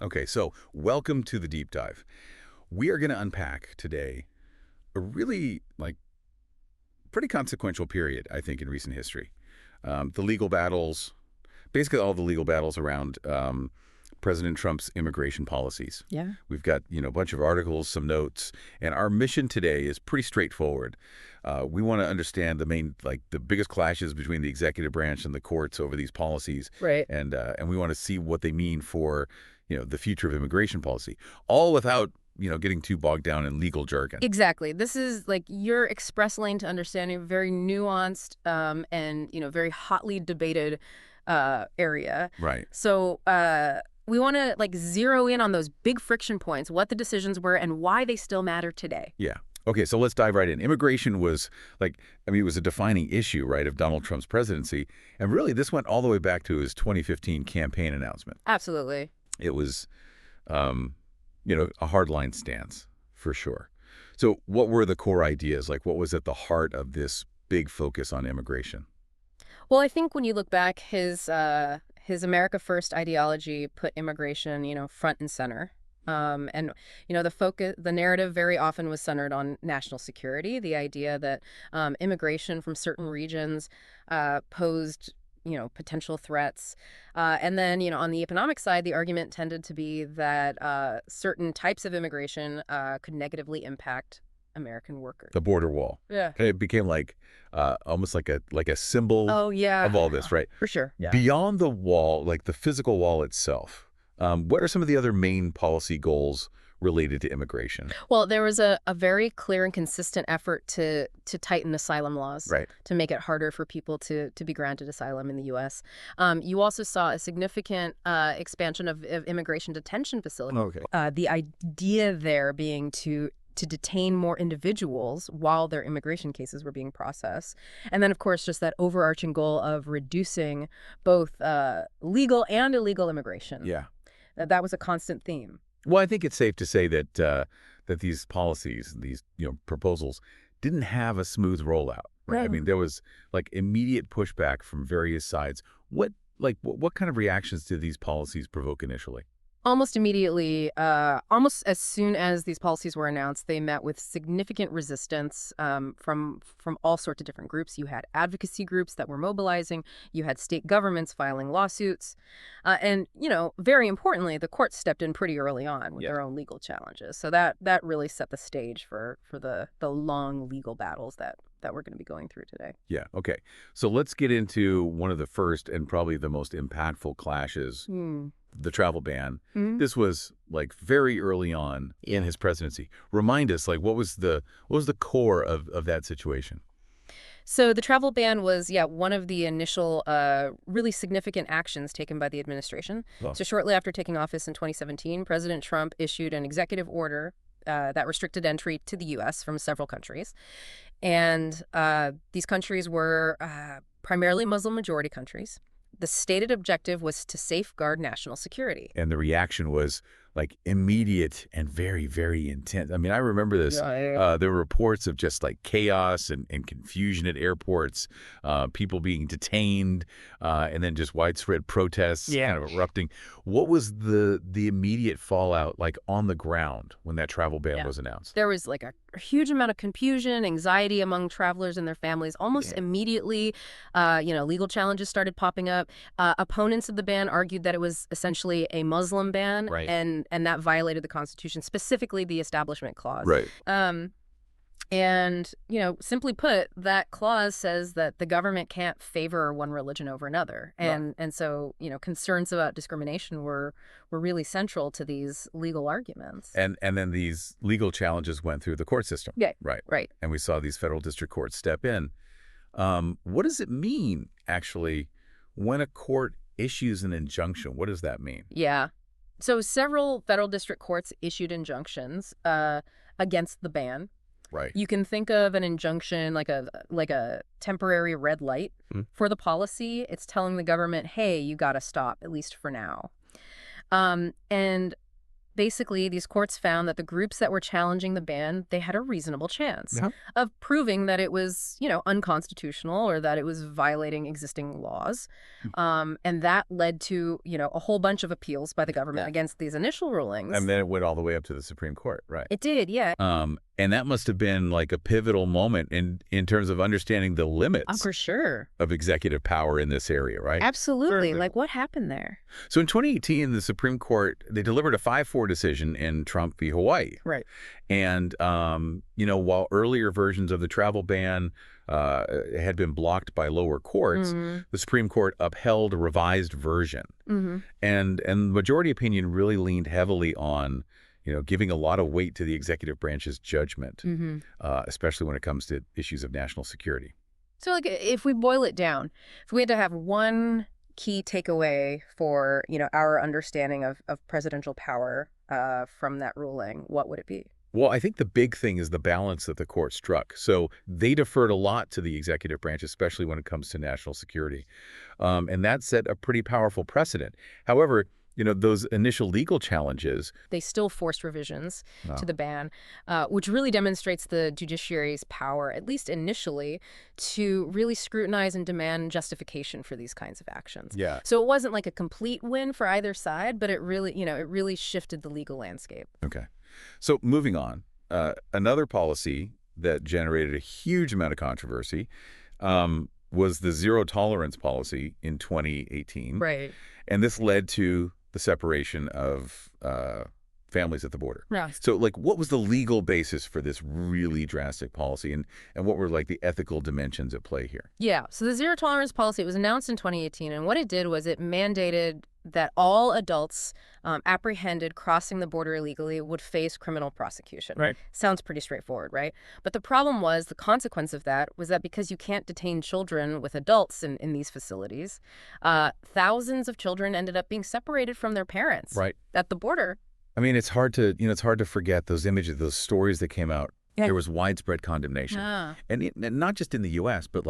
Okay, so welcome to the deep dive. We are going to unpack today a really pretty consequential period, I think, in recent history. The legal battles, basically all the legal battles around President Trump's immigration policies. Yeah. We've got a bunch of articles, some notes, and our mission today is pretty straightforward. We want to understand the biggest clashes between the executive branch and the courts over these policies, Right. and we want to see what they mean for the future of immigration policy, all without getting too bogged down in legal jargon. Exactly. This is like your express lane to understanding a very nuanced and very hotly debated area. Right. So we want to zero in on those big friction points, what the decisions were, and why they still matter today. Yeah. Okay, so let's dive right in. Immigration was it was a defining issue, right, of Donald Trump's presidency. And really, this went all the way back to his 2015 campaign announcement. Absolutely. It was, a hardline stance, for sure. So what were the core ideas? What was at the heart of this big focus on immigration? Well, I think when you look back, his America First ideology put immigration, front and center. And the narrative very often was centered on national security, the idea that immigration from certain regions posed potential threats. And then, on the economic side, the argument tended to be that certain types of immigration could negatively impact American workers. The border wall. Yeah. It became almost like a symbol Oh, yeah. of all this, right? For sure. Yeah. Beyond the wall, like the physical wall itself, what are some of the other main policy goals related to immigration? Well, there was a very clear and consistent effort to tighten asylum laws, Right. to make it harder for people to be granted asylum in the U.S. You also saw a significant expansion of immigration detention facilities. Okay. The idea there being to detain more individuals while their immigration cases were being processed. And then, of course, just that overarching goal of reducing both legal and illegal immigration. Yeah. That was a constant theme. Well, I think it's safe to say that that these policies, these proposals, didn't have a smooth rollout. Right. I No. mean, there was immediate pushback from various sides. What kind of reactions did these policies provoke initially? Almost immediately, almost as soon as these policies were announced, they met with significant resistance from all sorts of different groups. You had advocacy groups that were mobilizing. You had state governments filing lawsuits. And, very importantly, the courts stepped in pretty early on with Yeah. their own legal challenges. So that really set the stage for the long legal battles that we're going to be going through today. Yeah. Okay. So let's get into one of the first and probably the most impactful clashes, the travel ban. Mhm. This was very early on in his presidency. Remind us, what was the core of that situation? So the travel ban was, one of the initial really significant actions taken by the administration. Well, So shortly after taking office in 2017, President Trump issued an executive order that restricted entry to the U.S. from several countries. And these countries were primarily Muslim-majority countries. The stated objective was to safeguard national security. and the reaction was immediate and very, very intense. I mean, I remember this. There were reports of just chaos and confusion at airports, people being detained, and then just widespread protests kind of erupting. What was the immediate fallout on the ground when that travel ban was announced? There was a huge amount of confusion, anxiety among travelers and their families. Almost immediately, legal challenges started popping up. Opponents of the ban argued that it was essentially a Muslim ban, Right. and that violated the Constitution, specifically the Establishment Clause. Right. And, simply put, that clause says that the government can't favor one religion over another. And so, concerns about discrimination were really central to these legal arguments. And then these legal challenges went through the court system. Yeah. Right. Right. And we saw these federal district courts step in. What does it mean, actually, when a court issues an injunction? What does that mean? Yeah. So several federal district courts issued injunctions against the ban. Right. You can think of an injunction like a temporary red light for the policy. It's telling the government, hey, you got to stop, at least for now. And Basically, these courts found that the groups that were challenging the ban, they had a reasonable chance Yeah. of proving that it was, unconstitutional or that it was violating existing laws. And that led to, a whole bunch of appeals by the government Yeah. against these initial rulings. And then it went all the way up to the Supreme Court, right? It did, yeah. And that must have been like a pivotal moment in terms of understanding the limits For sure. of executive power in this area, right? Absolutely. Like, what happened there? So in 2018, the Supreme Court, they delivered a 5-4 decision in Trump v. Hawaii. Right. And, while earlier versions of the travel ban had been blocked by lower courts, the Supreme Court upheld a revised version. And the majority opinion really leaned heavily on giving a lot of weight to the executive branch's judgment, especially when it comes to issues of national security. So, like, if we boil it down, if we had to have one key takeaway for, our understanding of presidential power from that ruling, what would it be? Well, I think the big thing is the balance that the court struck. So they deferred a lot to the executive branch, especially when it comes to national security. And that set a pretty powerful precedent. However, those initial legal challenges, they still forced revisions to the ban, which really demonstrates the judiciary's power, at least initially, to really scrutinize and demand justification for these kinds of actions. Yeah. So it wasn't like a complete win for either side, but it really shifted the legal landscape. Okay. So moving on, another policy that generated a huge amount of controversy was the zero tolerance policy in 2018. Right. And this led to the separation of families at the border. Yeah. So, what was the legal basis for this really drastic policy, and what were, the ethical dimensions at play here? Yeah. So the zero tolerance policy, it was announced in 2018, and what it did was it mandated that all adults apprehended crossing the border illegally would face criminal prosecution. Right. Sounds pretty straightforward, right? But the problem was, the consequence of that was that because you can't detain children with adults in these facilities, thousands of children ended up being separated from their parents at the border. I mean, it's hard to forget those images, those stories that came out. Yeah. There was widespread condemnation, and not just in the U.S., but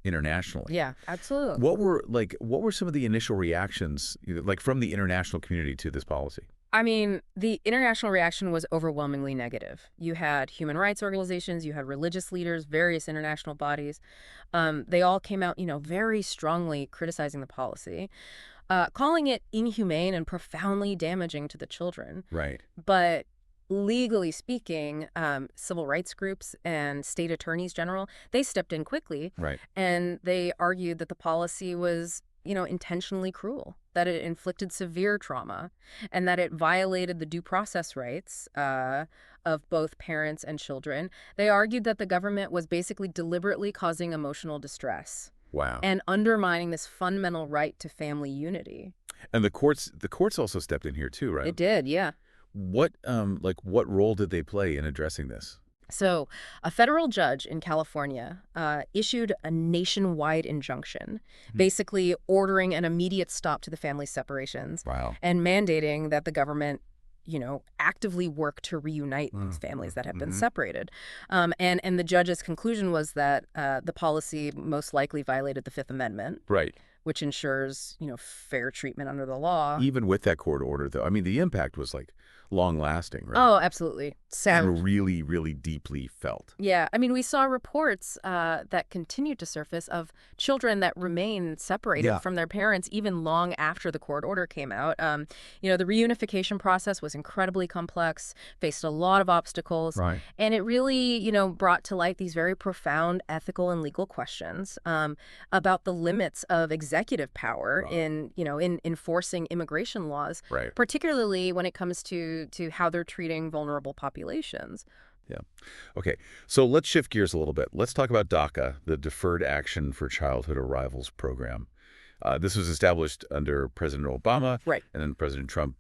internationally. Yeah, absolutely. What were some of the initial reactions, from the international community to this policy? I mean, the international reaction was overwhelmingly negative. You had human rights organizations, you had religious leaders, various international bodies. They all came out, very strongly criticizing the policy, calling it inhumane and profoundly damaging to the children. Right. But legally speaking, civil rights groups and state attorneys general, they stepped in quickly. Right. And they argued that the policy was, intentionally cruel, that it inflicted severe trauma, and that it violated the due process rights of both parents and children. They argued that the government was basically deliberately causing emotional distress. Wow. And undermining this fundamental right to family unity. And the courts also stepped in here too, right? It did, yeah. What role did they play in addressing this? So a federal judge in California issued a nationwide injunction, basically ordering an immediate stop to the family separations. Wow. And mandating that the government, actively work to reunite these families that have been separated. And the judge's conclusion was that the policy most likely violated the Fifth Amendment. Right. Which ensures, fair treatment under the law. Even with that court order, though, I mean, the impact was long-lasting, right? Oh, absolutely. And really, really deeply felt. Yeah. I mean, we saw reports that continued to surface of children that remained separated from their parents even long after the court order came out. The reunification process was incredibly complex, faced a lot of obstacles. Right. And it really, brought to light these very profound ethical and legal questions about the limits of executive power in enforcing immigration laws, particularly when it comes to how they're treating vulnerable populations. Yeah. Okay. So let's shift gears a little bit. Let's talk about DACA, the Deferred Action for Childhood Arrivals program. This was established under President Obama. Right. And then President Trump,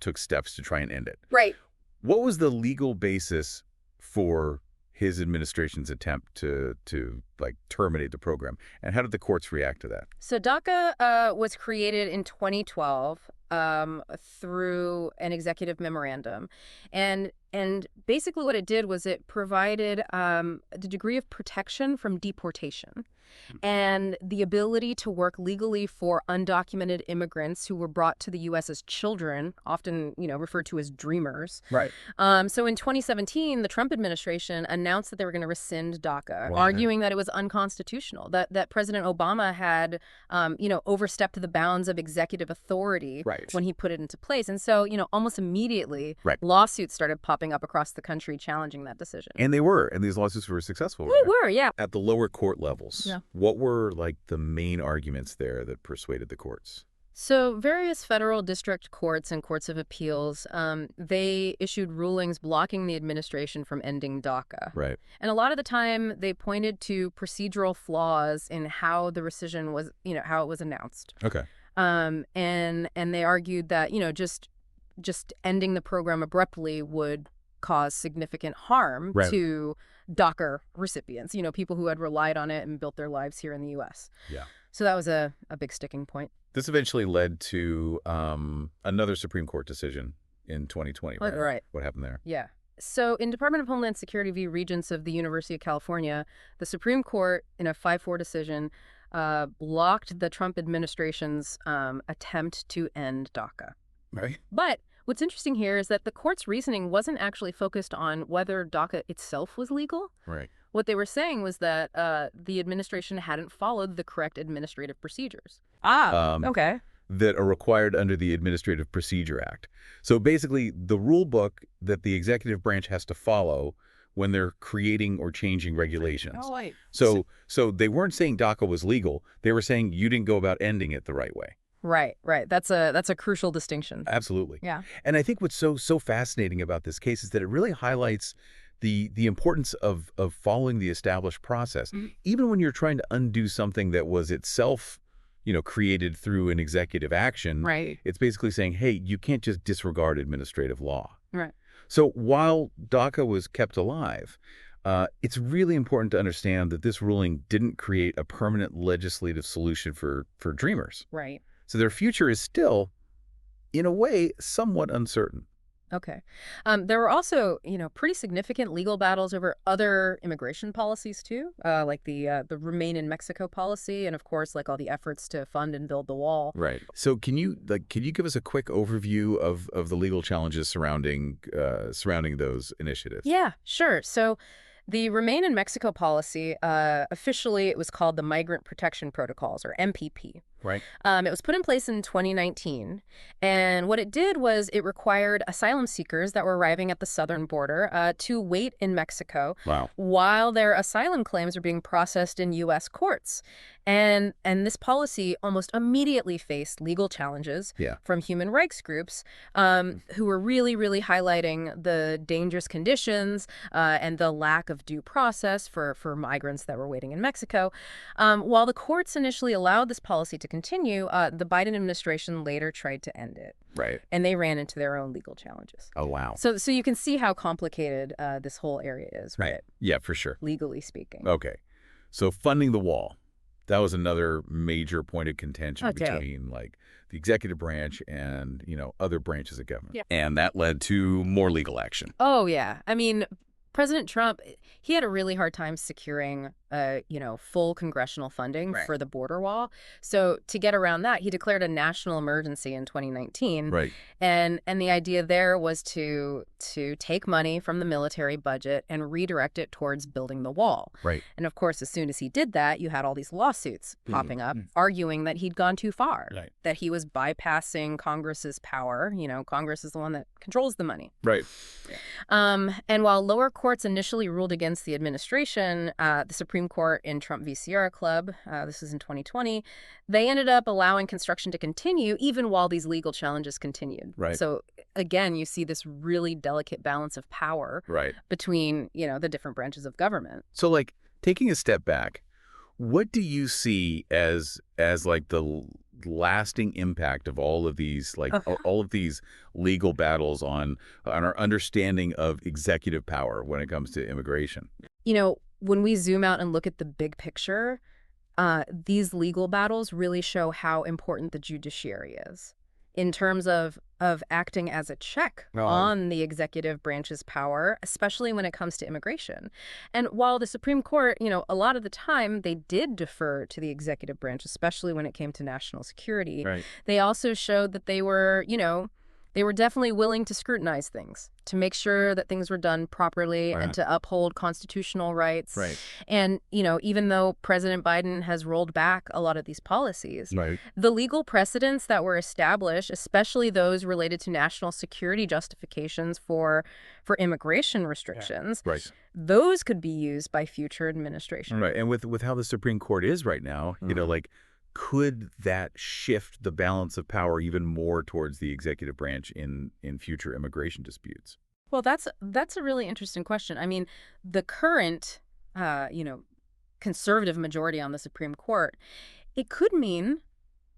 took steps to try and end it. Right. What was the legal basis for his administration's attempt to terminate the program, and how did the courts react to that? So DACA was created in 2012 through an executive memorandum, and basically what it did was it provided the degree of protection from deportation. and the ability to work legally for undocumented immigrants who were brought to the U.S. as children, often, referred to as dreamers. Right. So in 2017, the Trump administration announced that they were going to rescind DACA, Right. arguing that it was unconstitutional, that President Obama had, overstepped the bounds of executive authority when he put it into place. And so, almost immediately, lawsuits started popping up across the country challenging that decision. And they were, and these lawsuits were successful. They were, yeah. At the lower court levels, what were like the main arguments there that persuaded the courts? So various federal district courts and courts of appeals, they issued rulings blocking the administration from ending DACA. Right. And a lot of the time they pointed to procedural flaws in how the rescission was, how it was announced. Okay. And they argued that, just ending the program abruptly would cause significant harm to DACA recipients, people who had relied on it and built their lives here in the U.S. Yeah. So that was a big sticking point. This eventually led to another Supreme Court decision in 2020, right? Right. What happened there? Yeah. So in Department of Homeland Security v. Regents of the University of California, the Supreme Court, in a 5-4 decision, blocked the Trump administration's attempt to end DACA. Right. But what's interesting here is that the court's reasoning wasn't actually focused on whether DACA itself was legal. Right. What they were saying was that the administration hadn't followed the correct administrative procedures. Okay. That are required under the Administrative Procedure Act. So basically, the rule book that the executive branch has to follow when they're creating or changing regulations. Oh, right. So they weren't saying DACA was legal. They were saying you didn't go about ending it the right way. Right. That's a crucial distinction. Absolutely. Yeah. And I think what's so fascinating about this case is that it really highlights the importance of following the established process, even when you're trying to undo something that was itself, created through an executive action. Right. It's basically saying, hey, you can't just disregard administrative law. Right. So while DACA was kept alive, it's really important to understand that this ruling didn't create a permanent legislative solution for Dreamers. Right. So their future is still, in a way, somewhat uncertain. Okay. There were also, pretty significant legal battles over other immigration policies, too, like the Remain in Mexico policy and, of course, like all the efforts to fund and build the wall. Right. So can you give us a quick overview of the legal challenges surrounding those initiatives? Yeah, sure. So the Remain in Mexico policy, officially it was called the Migrant Protection Protocols, or MPP. Right. It was put in place in 2019, and what it did was it required asylum seekers that were arriving at the southern border to wait in Mexico while their asylum claims were being processed in U.S. courts. And this policy almost immediately faced legal challenges from human rights groups who were really, really highlighting the dangerous conditions and the lack of due process for migrants that were waiting in Mexico. While the courts initially allowed this policy to continue, the Biden administration later tried to end it. Right. And they ran into their own legal challenges. Oh, wow. So you can see how complicated this whole area is, right? Yeah, for sure. Legally speaking. Okay. So funding the wall. That was another major point of contention between the executive branch and, other branches of government. Yeah. And that led to more legal action. Oh, yeah. I mean, President Trump, he had a really hard time securing, full congressional funding for the border wall. So to get around that, he declared a national emergency in 2019. Right. And the idea there was to take money from the military budget and redirect it towards building the wall. Right. And of course, as soon as he did that, you had all these lawsuits popping up arguing that he'd gone too far, that he was bypassing Congress's power. Congress is the one that controls the money. Right. And while lower courts initially ruled against the administration, the Supreme Court in Trump v. Sierra Club, this was in 2020, they ended up allowing construction to continue even while these legal challenges continued. Right. So again, you see this really delicate balance of power between, the different branches of government. So taking a step back, what do you see as the lasting impact of all of these all of these legal battles on our understanding of executive power when it comes to immigration? When we zoom out and look at the big picture, these legal battles really show how important the judiciary is in terms of of acting as a check on the executive branch's power, especially when it comes to immigration. And while the Supreme Court, a lot of the time they did defer to the executive branch, especially when it came to national security, they also showed that they were definitely willing to scrutinize things, to make sure that things were done properly and to uphold constitutional rights. And, even though President Biden has rolled back a lot of these policies, the legal precedents that were established, especially those related to national security justifications for immigration restrictions, those could be used by future administrations. And with how the Supreme Court is right now, could that shift the balance of power even more towards the executive branch in future immigration disputes? Well, that's a really interesting question. I mean, the current, conservative majority on the Supreme Court, it could mean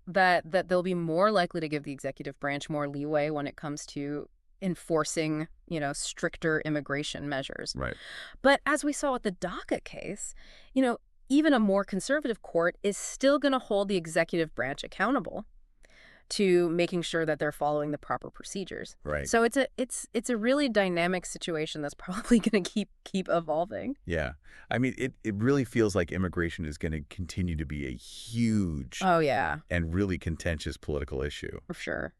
that they'll be more likely to give the executive branch more leeway when it comes to enforcing, stricter immigration measures. But as we saw with the DACA case, even a more conservative court is still going to hold the executive branch accountable to making sure that they're following the proper procedures. So it's a really dynamic situation that's probably going to keep evolving. Yeah. I mean, it really feels like immigration is going to continue to be a huge and really contentious political issue. For sure.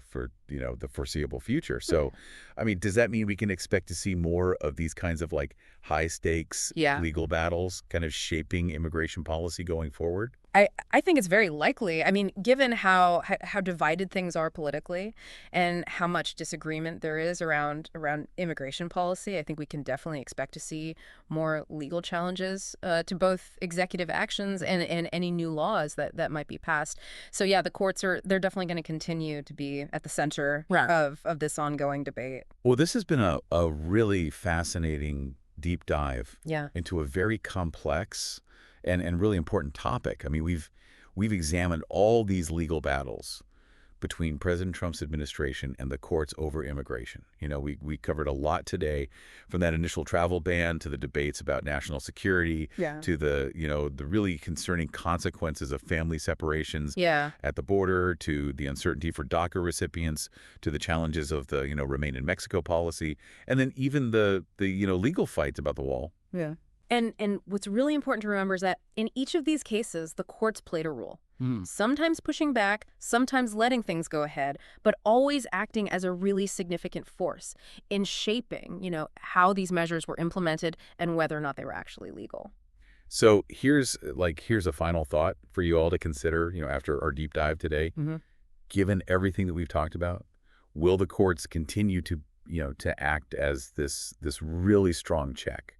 For, the foreseeable future. So, I mean, does that mean we can expect to see more of these kinds of high stakes legal battles kind of shaping immigration policy going forward? I think it's very likely. I mean, given how divided things are politically and how much disagreement there is around immigration policy, I think we can definitely expect to see more legal challenges to both executive actions and any new laws that might be passed. So yeah, the courts they're definitely going to continue to be at the center of this ongoing debate. Well, this has been a really fascinating deep dive into a very complex and really important topic. I mean, we've examined all these legal battles between President Trump's administration and the courts over immigration. We covered a lot today, from that initial travel ban to the debates about national security to the really concerning consequences of family separations at the border, to the uncertainty for DACA recipients, to the challenges of the Remain in Mexico policy, and then even the legal fights about the wall. And what's really important to remember is that in each of these cases, the courts played a role. Sometimes pushing back, sometimes letting things go ahead, but always acting as a really significant force in shaping, how these measures were implemented and whether or not they were actually legal. So here's a final thought for you all to consider, after our deep dive today. Given everything that we've talked about, will the courts continue to act as this really strong check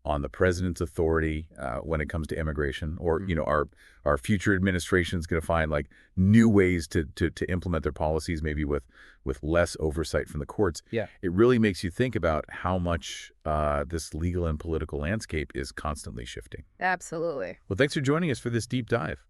on the president's authority when it comes to immigration, or our future administration is going to find new ways to implement their policies, maybe with less oversight from the courts? It really makes you think about how much this legal and political landscape is constantly shifting. Absolutely. Well, thanks for joining us for this deep dive.